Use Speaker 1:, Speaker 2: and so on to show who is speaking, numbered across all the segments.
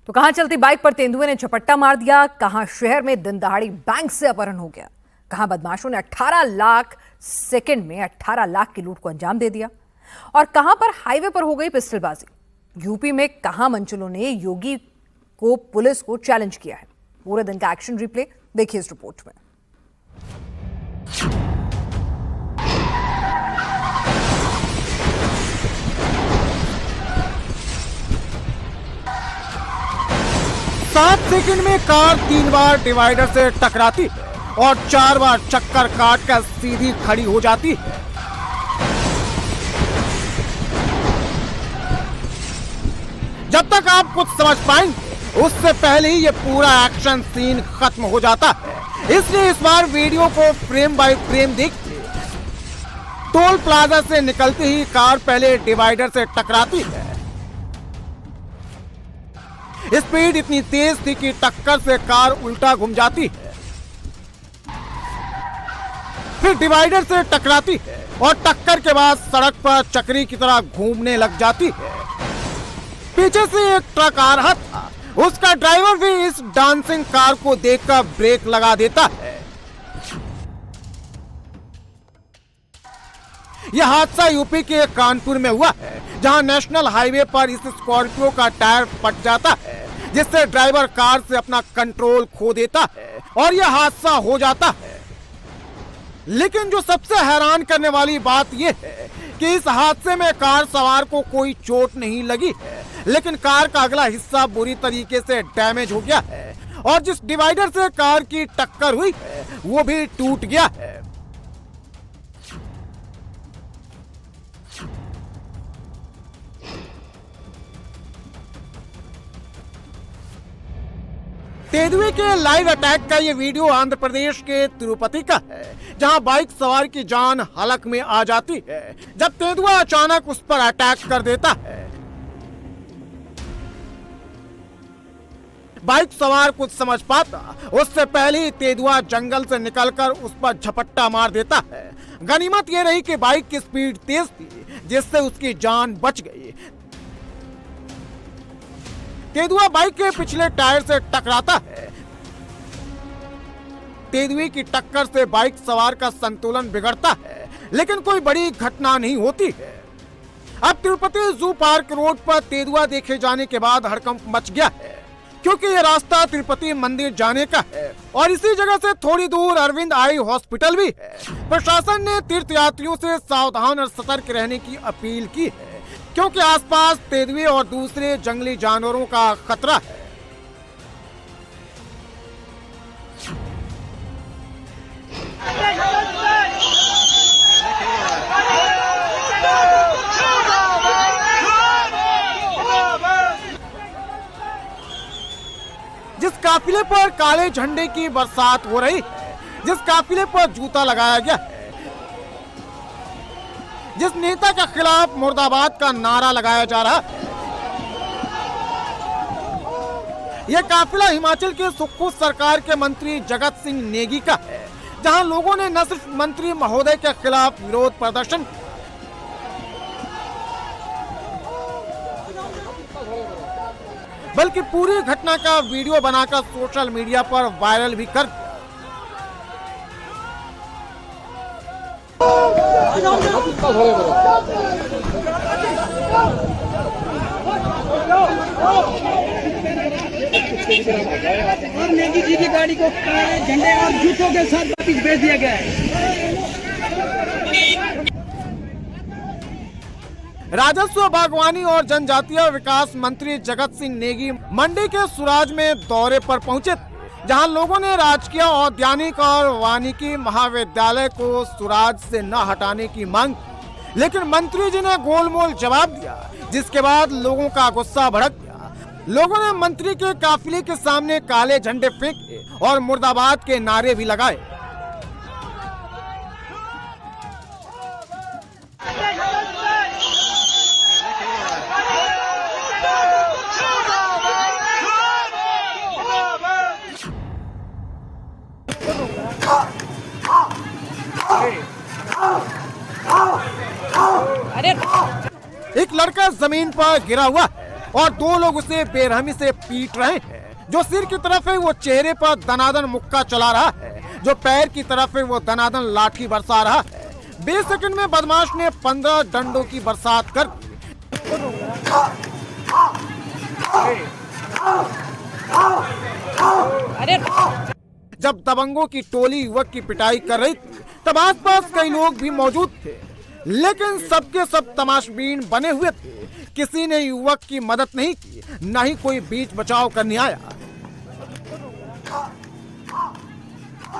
Speaker 1: तो कहां चलती बाइक पर तेंदुए ने झपट्टा मार दिया, कहां शहर में दिन दहाड़ी बैंक से अपहरण हो गया, कहां बदमाशों ने 18 लाख सेकंड में 18 लाख की लूट को अंजाम दे दिया और कहां पर हाईवे पर हो गई पिस्टलबाजी। यूपी में कहां मंचलों ने योगी को पुलिस को चैलेंज किया है। पूरे दिन का एक्शन रिप्ले देखिए इस रिपोर्ट में।
Speaker 2: सात सेकंड में कार 3 बार डिवाइडर से टकराती है और 4 बार चक्कर काट कर सीधी खड़ी हो जाती है। जब तक आप कुछ समझ पाएंगे उससे पहले ही ये पूरा एक्शन सीन खत्म हो जाता है। इसलिए इस बार वीडियो को फ्रेम बाय फ्रेम देखिए। टोल प्लाजा से निकलते ही कार पहले डिवाइडर से टकराती है। स्पीड इतनी तेज थी कि टक्कर से कार उल्टा घूम जाती है, फिर डिवाइडर से टकराती है और टक्कर के बाद सड़क पर चक्री की तरह घूमने लग जाती है। पीछे से एक ट्रक आ रहा था, उसका ड्राइवर भी इस डांसिंग कार को देखकर ब्रेक लगा देता है। यह हादसा यूपी के कानपुर में हुआ है, जहां नेशनल हाईवे पर इस स्कॉर्पियो का टायर फट जाता है, जिससे ड्राइवर कार से अपना कंट्रोल खो देता है और यह हादसा हो जाता है। लेकिन जो सबसे हैरान करने वाली बात यह है कि इस हादसे में कार सवार को कोई चोट नहीं लगी है, लेकिन कार का अगला हिस्सा बुरी तरीके से डैमेज हो गया है और जिस डिवाइडर से कार की टक्कर हुई है वो भी टूट गया है। तेंदुए के लाइव अटैक का ये वीडियो आंध्र प्रदेश के तिरुपति का है, जहां बाइक सवार की जान हलक में आ जाती है जब तेंदुआ अचानक उस पर अटैक कर देता है। बाइक सवार कुछ समझ पाता उससे पहले ही तेंदुआ जंगल से निकलकर उस पर झपट्टा मार देता है। गनीमत ये रही कि बाइक की स्पीड तेज थी, जिससे उसकी जान बच गई। तेंदुआ बाइक के पिछले टायर से टकराता है। तेंदुए की टक्कर से बाइक सवार का संतुलन बिगड़ता है, लेकिन कोई बड़ी घटना नहीं होती है। अब तिरुपति जू पार्क रोड पर तेंदुआ देखे जाने के बाद हड़कंप मच गया है, क्योंकि यह रास्ता तिरुपति मंदिर जाने का है और इसी जगह से थोड़ी दूर अरविंद आई हॉस्पिटल भी है। प्रशासन ने तीर्थयात्रियों से सावधान और सतर्क रहने की अपील की है, क्योंकि आसपास तेंदुए और दूसरे जंगली जानवरों का खतरा है। जिस काफिले पर काले झंडे की बरसात हो रही है, जिस काफिले पर जूता लगाया गया है, जिस नेता के खिलाफ मुर्दाबाद का नारा लगाया जा रहा है, यह काफिला हिमाचल के सुखू सरकार के मंत्री जगत सिंह नेगी का है, जहां लोगों ने न सिर्फ मंत्री महोदय के खिलाफ विरोध प्रदर्शन, बल्कि पूरी घटना का वीडियो बनाकर सोशल मीडिया पर वायरल भी कर दिया।
Speaker 3: और नेगी जी की गाड़ी को झंडे और जूतों के साथ वापस भेज दिया गया है।
Speaker 2: राजस्व, बागवानी और जनजातीय विकास मंत्री जगत सिंह नेगी मंडी के सुराज में दौरे पर पहुंचे, जहां लोगों ने राजकीय औद्यानिक और वानिकी महाविद्यालय को सुराज से न हटाने की मांग की, लेकिन मंत्री जी ने गोलमोल जवाब दिया, जिसके बाद लोगों का गुस्सा भड़क गया। लोगों ने मंत्री के काफिले के सामने काले झंडे फेंके और मुर्दाबाद के नारे भी लगाए।
Speaker 1: अरे
Speaker 2: एक लड़का जमीन पर गिरा हुआ है और दो लोग उसे बेरहमी से पीट रहे हैं। जो सिर की तरफ है वो चेहरे पर दनादन मुक्का चला रहा है, जो पैर की तरफ है वो दनादन लाठी बरसा रहा है। 20 सेकंड में बदमाश ने 15 डंडों की बरसात कर दी। जब दबंगों की टोली युवक की पिटाई कर रही थी तब आसपास कई लोग भी मौजूद थे, लेकिन सबके सब तमाशबीन बने हुए थे। किसी ने युवक की मदद नहीं की, न ही कोई बीच बचाव करने आया।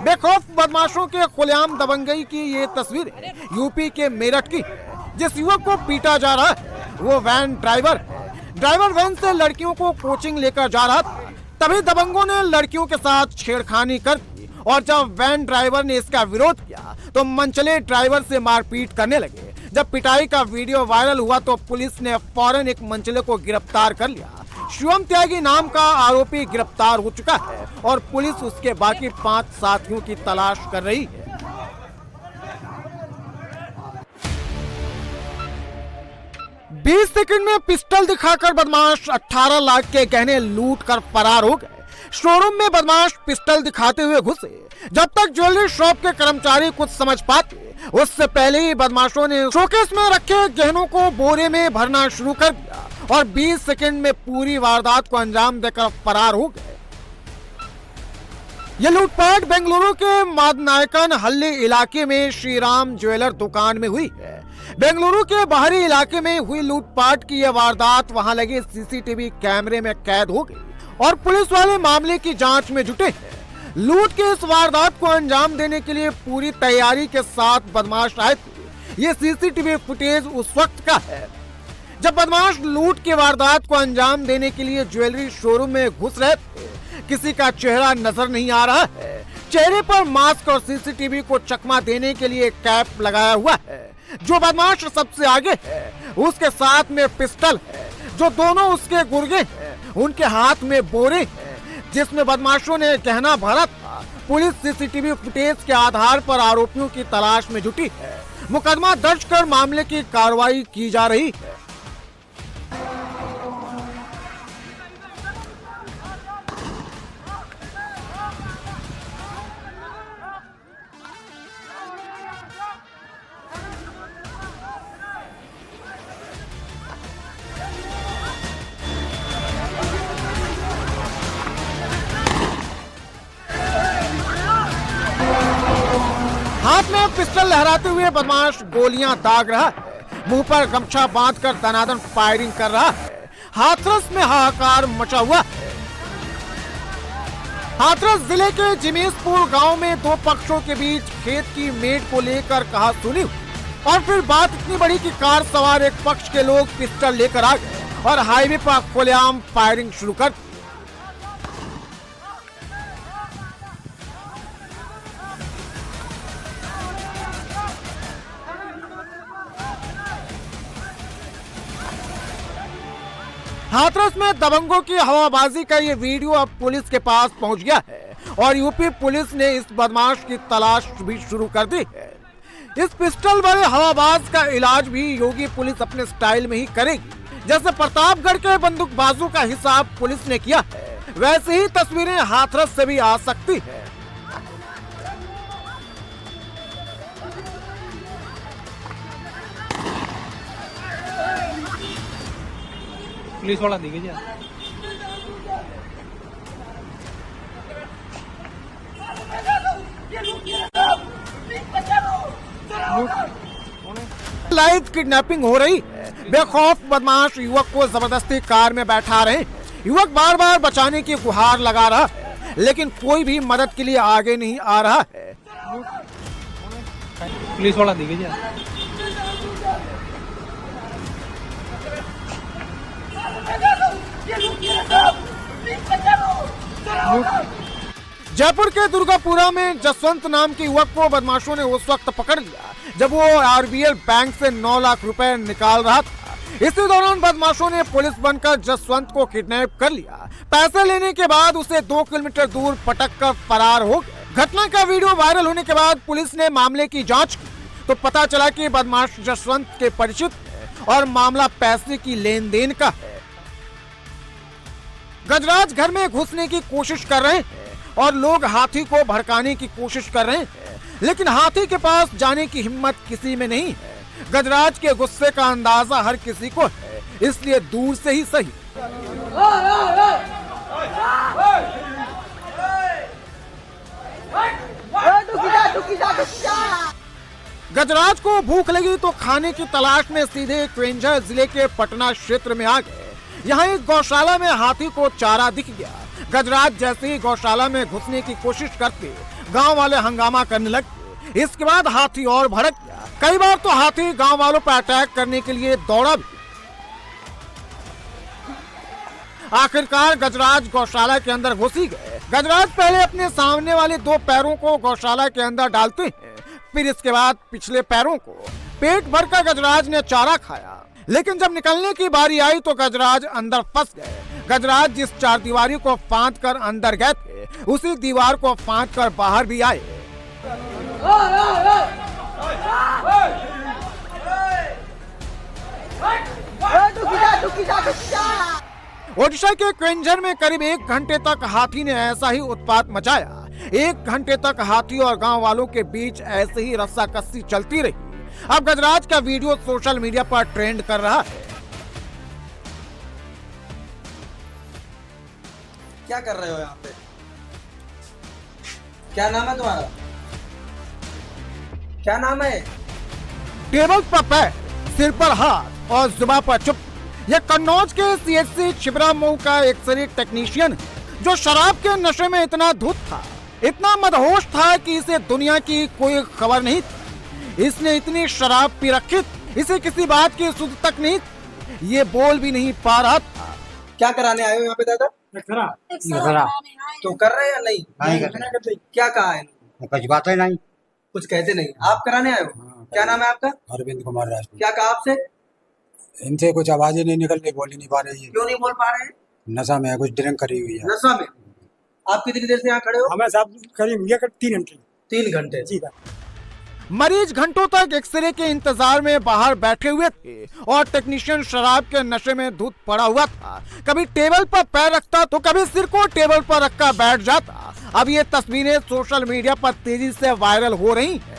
Speaker 2: बेखौफ बदमाशों के खुलेआम दबंगई की ये तस्वीर यूपी के मेरठ की है। जिस युवक को पीटा जा रहा है वो वैन ड्राइवर है। ड्राइवर वैन से लड़कियों को कोचिंग लेकर जा रहा था, तभी दबंगों ने लड़कियों के साथ छेड़खानी कर दी और जब वैन ड्राइवर ने इसका विरोध किया तो मनचले ड्राइवर से मारपीट करने लगे। जब पिटाई का वीडियो वायरल हुआ तो पुलिस ने फौरन एक मनचले को गिरफ्तार कर लिया। शिवम त्यागी नाम का आरोपी गिरफ्तार हो चुका है और पुलिस उसके बाकी 5 साथियों की तलाश कर रही है। बीस सेकंड में पिस्टल दिखाकर बदमाश 18 लाख के गहने लूट कर फरार हो गए। शोरूम में बदमाश पिस्टल दिखाते हुए घुसे। जब तक ज्वेलरी शॉप के कर्मचारी कुछ समझ पाते उससे पहले ही बदमाशों ने शोकेस में रखे गहनों को बोरे में भरना शुरू कर दिया और 20 सेकंड में पूरी वारदात को अंजाम देकर फरार हो गए। यह लूटपाट बेंगलुरु के मादनायकन हल्ली इलाके में श्रीराम ज्वेलर दुकान में हुई है। बेंगलुरु के बाहरी इलाके में हुई लूटपाट की यह वारदात वहां लगे सीसीटीवी कैमरे में कैद हो गई और पुलिस वाले मामले की जांच में जुटे हैं। लूट के इस वारदात को अंजाम देने के लिए पूरी तैयारी के साथ बदमाश आए थे। ये सीसीटीवी फुटेज उस वक्त का है जब बदमाश लूट के वारदात को अंजाम देने के लिए ज्वेलरी शोरूम में घुस रहे थे। किसी का चेहरा नजर नहीं आ रहा है। चेहरे पर मास्क और सीसीटीवी को चकमा देने के लिए कैप लगाया हुआ है। जो बदमाश सबसे आगे है उसके साथ में पिस्टल है, जो दोनों उसके गुर्गे हैं उनके हाथ में बोरे हैं जिसमें बदमाशों ने गहना भरा था। पुलिस सीसीटीवी फुटेज के आधार पर आरोपियों की तलाश में जुटी है। मुकदमा दर्ज कर मामले की कार्रवाई की जा रही है। हाथ में पिस्टल लहराते हुए बदमाश गोलियां दाग रहा है। मुंह पर गमछा बांधकर दनादन फायरिंग कर रहा है। हाथरस में हाहाकार मचा हुआ है। हाथरस जिले के जिमेशपुर गांव में दो पक्षों के बीच खेत की मेड़ को लेकर कहासुनी हुई और फिर बात इतनी बड़ी कि कार सवार एक पक्ष के लोग पिस्टल लेकर आ गए और हाईवे पर खुलेआम फायरिंग शुरू कर दी। हाथरस में दबंगों की हवाबाजी का ये वीडियो अब पुलिस के पास पहुंच गया है और यूपी पुलिस ने इस बदमाश की तलाश भी शुरू कर दी है। इस पिस्टल वाले हवाबाज का इलाज भी योगी पुलिस अपने स्टाइल में ही करेगी। जैसे प्रतापगढ़ के बंदूकबाजों का हिसाब पुलिस ने किया है, वैसे ही तस्वीरें हाथरस से भी आ सकती है।
Speaker 4: पुलिस वाला दिखे जी
Speaker 2: लाइव किडनैपिंग हो रही है। बेखौफ बदमाश युवक को जबरदस्ती कार में बैठा रहे हैं। युवक बार बार बचाने की गुहार लगा रहा है लेकिन कोई भी मदद के लिए आगे नहीं आ रहा है।
Speaker 4: पुलिस वाला दिखे जी
Speaker 2: जयपुर के दुर्गापुरा में जसवंत नाम के युवक को बदमाशों ने उस वक्त पकड़ लिया जब वो आरबीएल बैंक से 9 लाख रुपए निकाल रहा था। इसी दौरान बदमाशों ने पुलिस बनकर जसवंत को किडनैप कर लिया। पैसे लेने के बाद उसे 2 किलोमीटर दूर पटक कर फरार हो गए। घटना का वीडियो वायरल होने के बाद पुलिस ने मामले की जांच की तो पता चला कि बदमाश जसवंत के परिचित है और मामला पैसे की लेन देन का है। गजराज घर में घुसने की कोशिश कर रहे हैं और लोग हाथी को भड़काने की कोशिश कर रहे हैं, लेकिन हाथी के पास जाने की हिम्मत किसी में नहीं है। गजराज के गुस्से का अंदाजा हर किसी को है, इसलिए दूर से ही सही गजराज को भूख लगी तो खाने की तलाश में सीधे क्वेंझर जिले के पटना क्षेत्र में आ गए। यहाँ एक गौशाला में हाथी को चारा दिख गया। गजराज जैसे ही गौशाला में घुसने की कोशिश करते गांव वाले हंगामा करने लगे। इसके बाद हाथी और भड़क गया। कई बार तो हाथी गांव वालों पर अटैक करने के लिए दौड़ा भी। आखिरकार गजराज गौशाला के अंदर घुस ही गए। गजराज पहले अपने सामने वाले 2 पैरों को गौशाला के अंदर डालते हैं, फिर इसके बाद पिछले पैरों को। पेट भरकर गजराज ने चारा खाया, लेकिन जब निकलने की बारी आई तो गजराज अंदर फंस गए। गजराज जिस चारदीवारी को फांद कर अंदर गए थे, उसी दीवार को फांद कर बाहर भी आए। ओडिशा के क्वेंझर में करीब 1 घंटे तक हाथी ने ऐसा ही उत्पात मचाया। 1 घंटे तक हाथी और गांव वालों के बीच ऐसे ही रस्साकस्सी चलती रही। अब गजराज का वीडियो सोशल मीडिया पर ट्रेंड कर रहा है।
Speaker 5: क्या कर रहे हो यहाँ पे? क्या नाम है तुम्हारा? क्या नाम है?
Speaker 2: टेबल पर पैर, सिर पर हाथ और जुबान पर चुप। यह कन्नौज के सीएचसी छिबरा मऊ का एक्सरे टेक्नीशियन है, जो शराब के नशे में इतना धुत था, इतना मदहोश था कि इसे दुनिया की कोई खबर नहीं थी। इसने इतनी शराब पी रखी, इसे किसी बात की सुध तक नहीं, ये बोल भी नहीं पा रहा था।
Speaker 5: क्या कराने आए हो यहाँ पे दादा? तो कर रहे हैं या नहीं?
Speaker 6: नहीं कर रहे।
Speaker 5: क्या कहा है?
Speaker 6: कुछ बात ही नहीं,
Speaker 5: कुछ कहते नहीं। आप कराने आए हो? क्या नाम है आपका?
Speaker 6: अरविंद कुमार राजपूत।
Speaker 5: क्या कहा आपसे?
Speaker 6: इनसे कुछ आवाज ही नहीं निकल रही, बोल ही नहीं पा रही है।
Speaker 5: क्यों नहीं बोल पा रहे हैं?
Speaker 6: नशा में है, कुछ ड्रिंक करी हुई है।
Speaker 5: नशा में? आप कितनी देर से यहाँ खड़े हो?
Speaker 7: हमें साहब करीब 3 घंटे।
Speaker 5: 3 घंटे
Speaker 7: जी।
Speaker 2: मरीज घंटों तक एक्सरे के इंतजार में बाहर बैठे हुए थे और टेक्नीशियन शराब के नशे में धुत पड़ा हुआ था। कभी टेबल पर पैर रखता तो कभी सिर को टेबल पर रखकर बैठ जाता। अब ये तस्वीरें सोशल मीडिया पर तेजी से वायरल हो रही हैं।